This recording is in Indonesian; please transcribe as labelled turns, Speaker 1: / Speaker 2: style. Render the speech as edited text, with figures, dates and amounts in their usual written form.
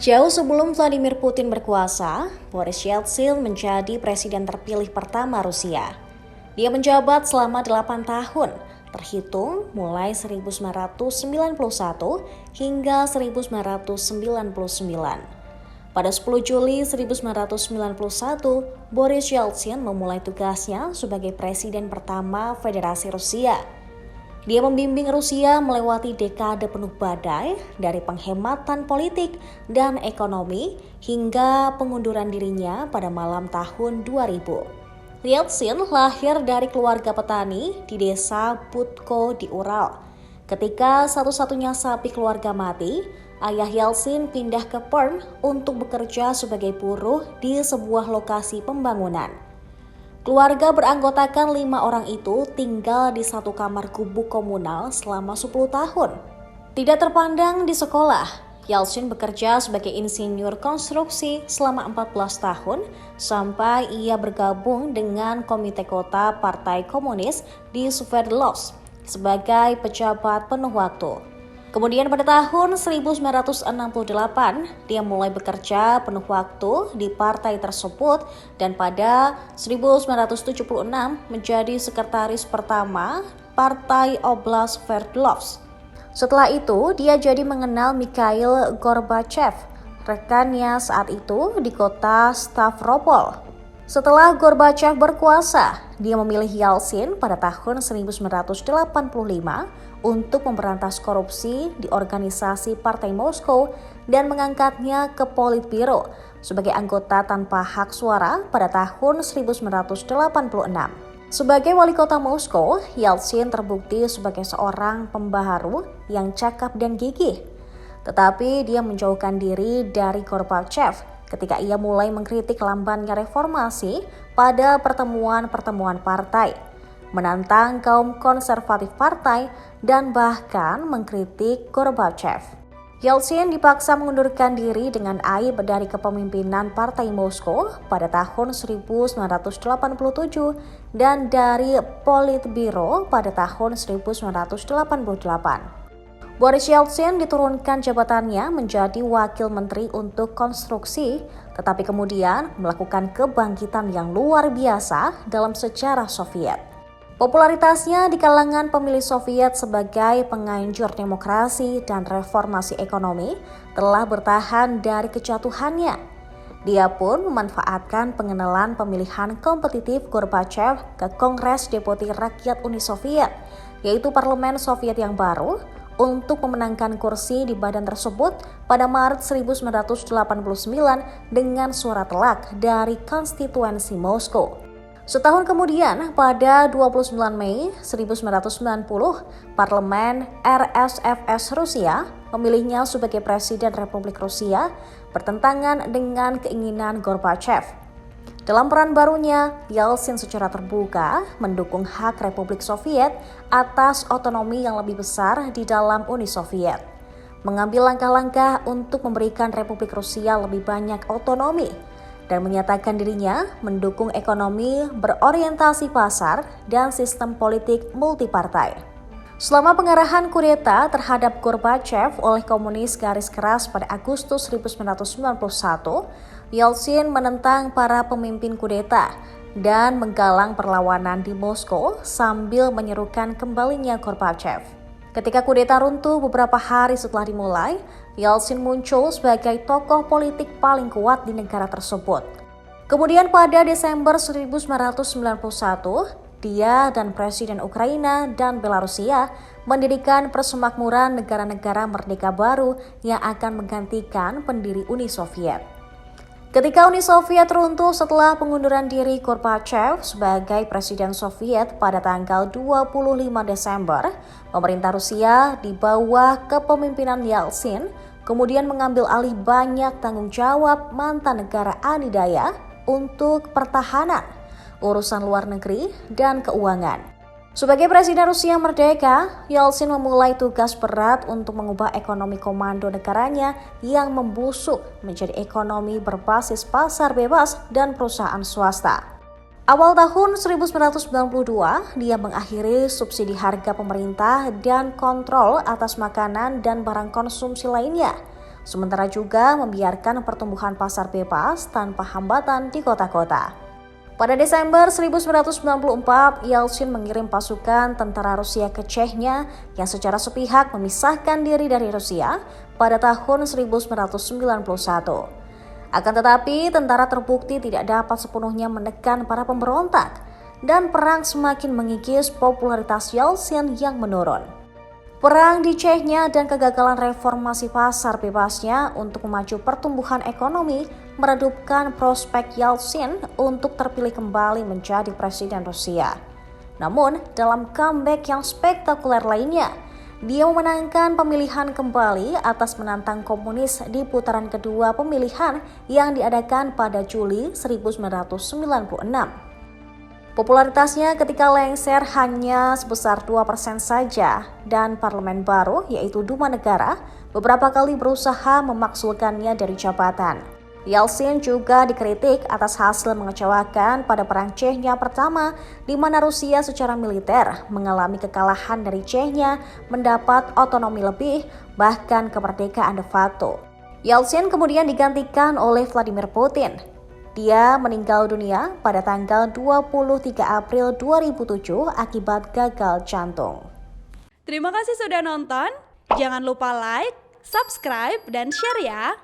Speaker 1: Jauh sebelum Vladimir Putin berkuasa, Boris Yeltsin menjadi presiden terpilih pertama Rusia. Dia menjabat selama 8 tahun, terhitung mulai 1991 hingga 1999. Pada 10 Juli 1991, Boris Yeltsin memulai tugasnya sebagai presiden pertama Federasi Rusia. Dia membimbing Rusia melewati dekade penuh badai dari penghematan politik dan ekonomi hingga pengunduran dirinya pada malam tahun 2000. Yeltsin lahir dari keluarga petani di desa Putko di Ural. Ketika satu-satunya sapi keluarga mati, ayah Yeltsin pindah ke Perm untuk bekerja sebagai buruh di sebuah lokasi pembangunan. Keluarga beranggotakan 5 orang itu tinggal di satu kamar gubuk komunal selama 10 tahun. Tidak terpandang di sekolah, Yeltsin bekerja sebagai insinyur konstruksi selama 14 tahun sampai ia bergabung dengan Komite Kota Partai Komunis di Sverdlovsk sebagai pejabat penuh waktu. Kemudian pada tahun 1968, dia mulai bekerja penuh waktu di partai tersebut dan pada 1976 menjadi sekretaris pertama Partai Oblast Sverdlovsk. Setelah itu, dia jadi mengenal Mikhail Gorbachev, rekannya saat itu di kota Stavropol. Setelah Gorbachev berkuasa, dia memilih Yeltsin pada tahun 1985 untuk memberantas korupsi di organisasi Partai Moskow dan mengangkatnya ke Politbiro sebagai anggota tanpa hak suara pada tahun 1986. Sebagai wali kota Moskow, Yeltsin terbukti sebagai seorang pembaharu yang cakap dan gigih. Tetapi dia menjauhkan diri dari Gorbachev ketika ia mulai mengkritik lambannya reformasi pada pertemuan-pertemuan partai, menantang kaum konservatif partai, dan bahkan mengkritik Gorbachev. Yeltsin dipaksa mengundurkan diri dengan aib dari kepemimpinan Partai Moskow pada tahun 1987 dan dari Politbiro pada tahun 1988. Boris Yeltsin diturunkan jabatannya menjadi wakil menteri untuk konstruksi, tetapi kemudian melakukan kebangkitan yang luar biasa dalam sejarah Soviet. Popularitasnya di kalangan pemilih Soviet sebagai penganjur demokrasi dan reformasi ekonomi telah bertahan dari kejatuhannya. Dia pun memanfaatkan pengenalan pemilihan kompetitif Gorbachev ke Kongres Deputi Rakyat Uni Soviet, yaitu Parlemen Soviet yang baru, untuk memenangkan kursi di badan tersebut pada Maret 1989 dengan suara telak dari konstituensi Moskow. Setahun kemudian, pada 29 Mei 1990, Parlemen RSFS Rusia memilihnya sebagai Presiden Republik Rusia bertentangan dengan keinginan Gorbachev. Dalam peran barunya, Yeltsin secara terbuka mendukung hak Republik Soviet atas otonomi yang lebih besar di dalam Uni Soviet, mengambil langkah-langkah untuk memberikan Republik Rusia lebih banyak otonomi, dan menyatakan dirinya mendukung ekonomi berorientasi pasar dan sistem politik multipartai. Selama pengarahan kudeta terhadap Gorbachev oleh komunis garis keras pada Agustus 1991, Yeltsin menentang para pemimpin kudeta dan menggalang perlawanan di Moskow sambil menyerukan kembalinya Gorbachev. Ketika kudeta runtuh beberapa hari setelah dimulai, Yeltsin muncul sebagai tokoh politik paling kuat di negara tersebut. Kemudian pada Desember 1991, dia dan Presiden Ukraina dan Belarusia mendirikan persemakmuran negara-negara merdeka baru yang akan menggantikan pendiri Uni Soviet. Ketika Uni Soviet runtuh setelah pengunduran diri Gorbachev sebagai Presiden Soviet pada tanggal 25 Desember, pemerintah Rusia di bawah kepemimpinan Yeltsin kemudian mengambil alih banyak tanggung jawab mantan negara adidaya untuk pertahanan, urusan luar negeri, dan keuangan. Sebagai Presiden Rusia merdeka, Yeltsin memulai tugas berat untuk mengubah ekonomi komando negaranya yang membusuk menjadi ekonomi berbasis pasar bebas dan perusahaan swasta. Awal tahun 1992, dia mengakhiri subsidi harga pemerintah dan kontrol atas makanan dan barang konsumsi lainnya. sementara juga membiarkan pertumbuhan pasar bebas tanpa hambatan di kota-kota. Pada Desember 1994, Yeltsin mengirim pasukan tentara Rusia ke Chechnya yang secara sepihak memisahkan diri dari Rusia pada tahun 1991. Akan tetapi, tentara terbukti tidak dapat sepenuhnya menekan para pemberontak, dan perang semakin mengikis popularitas Yeltsin yang menurun. Perang di Chechnya dan kegagalan reformasi pasar bebasnya untuk memacu pertumbuhan ekonomi meredupkan prospek Yeltsin untuk terpilih kembali menjadi presiden Rusia. Namun, dalam comeback yang spektakuler lainnya, dia memenangkan pemilihan kembali atas menantang komunis di putaran kedua pemilihan yang diadakan pada Juli 1996. Popularitasnya ketika lengser hanya sebesar 2% saja, dan parlemen baru yaitu Duma Negara beberapa kali berusaha memaksulkannya dari jabatan. Yeltsin juga dikritik atas hasil mengecewakan pada Perang Chechnya pertama, di mana Rusia secara militer mengalami kekalahan dari Chechnya mendapat otonomi lebih, bahkan kemerdekaan de facto. Yeltsin kemudian digantikan oleh Vladimir Putin. Dia meninggal dunia pada tanggal 23 April 2007 akibat gagal jantung.
Speaker 2: Terima kasih sudah nonton. Jangan lupa like, subscribe, dan share ya.